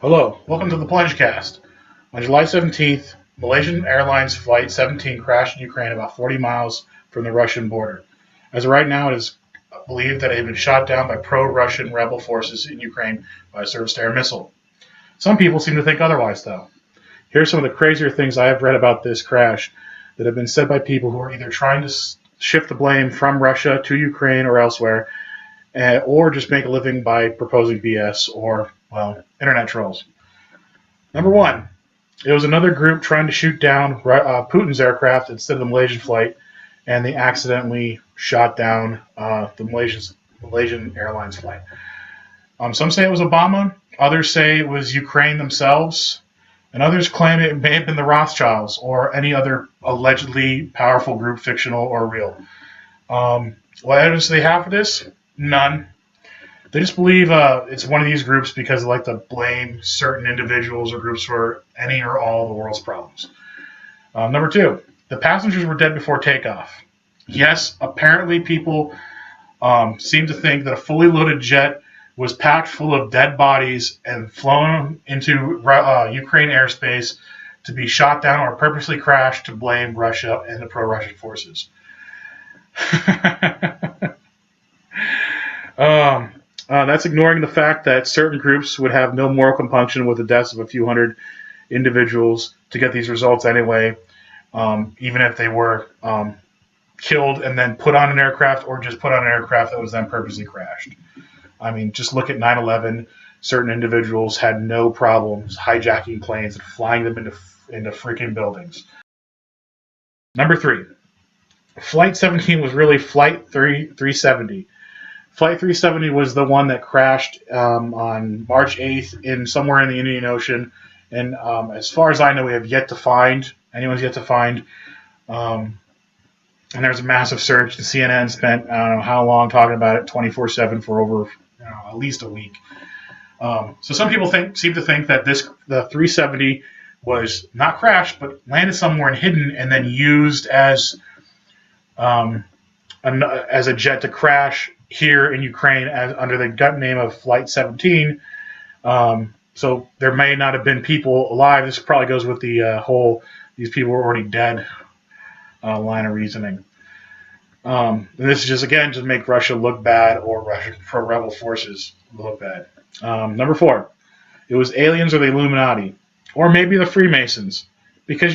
Hello, welcome to the Plunge Cast. On July 17th, Malaysian Airlines Flight 17 crashed in Ukraine about 40 miles from the Russian border. As of right now, it is believed that it had been shot down by pro-Russian rebel forces in Ukraine by a surface-to-air missile. Some people seem to think otherwise, though. Here are some of the crazier things I have read about this crash that have been said by people who are either trying to shift the blame from Russia to Ukraine or elsewhere, or just make a living by proposing BS or, well, internet trolls. Number one, it was another group trying to shoot down Putin's aircraft instead of the Malaysian flight, and they accidentally shot down the Malaysian Airlines flight. Some say it was Obama, others say it was Ukraine themselves, and others claim it may have been the Rothschilds or any other allegedly powerful group, fictional or real. What evidence do they have for this? None. They just believe it's one of these groups because they like to blame certain individuals or groups for any or all of the world's problems. Number two, the passengers were dead before takeoff. Yes, apparently people seem to think that a fully loaded jet was packed full of dead bodies and flown into Ukraine airspace to be shot down or purposely crashed to blame Russia and the pro-Russian forces. That's ignoring the fact that certain groups would have no moral compunction with the deaths of a few hundred individuals to get these results anyway, even if they were killed and then put on an aircraft or just put on an aircraft that was then purposely crashed. I mean, just look at 9/11. Certain individuals had no problems hijacking planes and flying them into freaking buildings. Number three, Flight 17 was really Flight 370. Flight 370 was the one that crashed on March 8th somewhere in the Indian Ocean. And as far as I know, we have yet to find, anyone's yet to find. And there's a massive search. The CNN spent, I don't know how long talking about it, 24/7 for over at least a week. So some people seem to think that the 370 was not crashed, but landed somewhere and hidden and then used as a jet to crash here in Ukraine under the gut name of Flight 17. So there may not have been people alive. This probably goes with the whole these people were already dead line of reasoning. And this is just make Russia look bad or Russian pro-rebel forces look bad. Number four, it was aliens or the Illuminati, or maybe the Freemasons, because,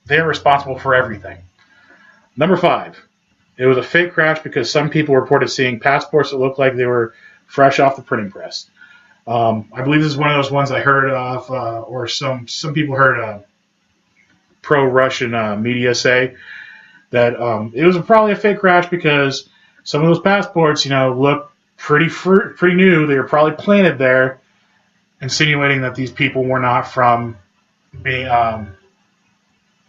they're responsible for everything. Number five, it was a fake crash because some people reported seeing passports that looked like they were fresh off the printing press. I believe this is one of those ones I heard of, or some people heard pro-Russian media say that it was probably a fake crash because some of those passports, look pretty new. They were probably planted there, insinuating that these people were not from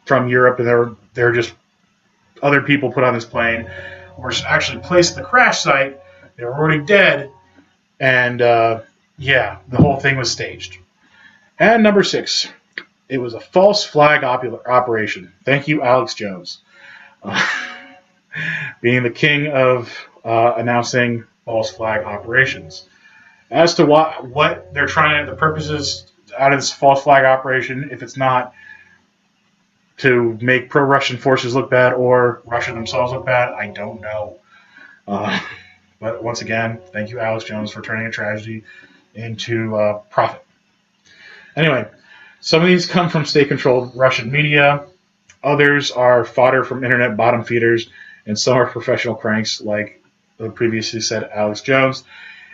Europe, and they're just other people put on this plane, were actually placed at the crash site. They were already dead, and the whole thing was staged. And number six, it was a false flag operation. Thank you, Alex Jones, being the king of announcing false flag operations. As to what they're trying, the purposes out of this false flag operation, if it's not to make pro-Russian forces look bad or Russia themselves look bad, I don't know. But once again, thank you, Alex Jones, for turning a tragedy into profit. Anyway, some of these come from state-controlled Russian media. Others are fodder from internet bottom feeders, and some are professional cranks, like the previously said Alex Jones.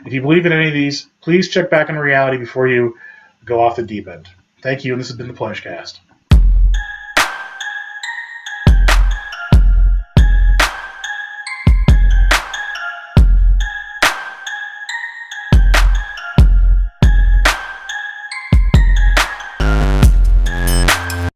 If you believe in any of these, please check back on reality before you go off the deep end. Thank you, and this has been the Plunge Cast.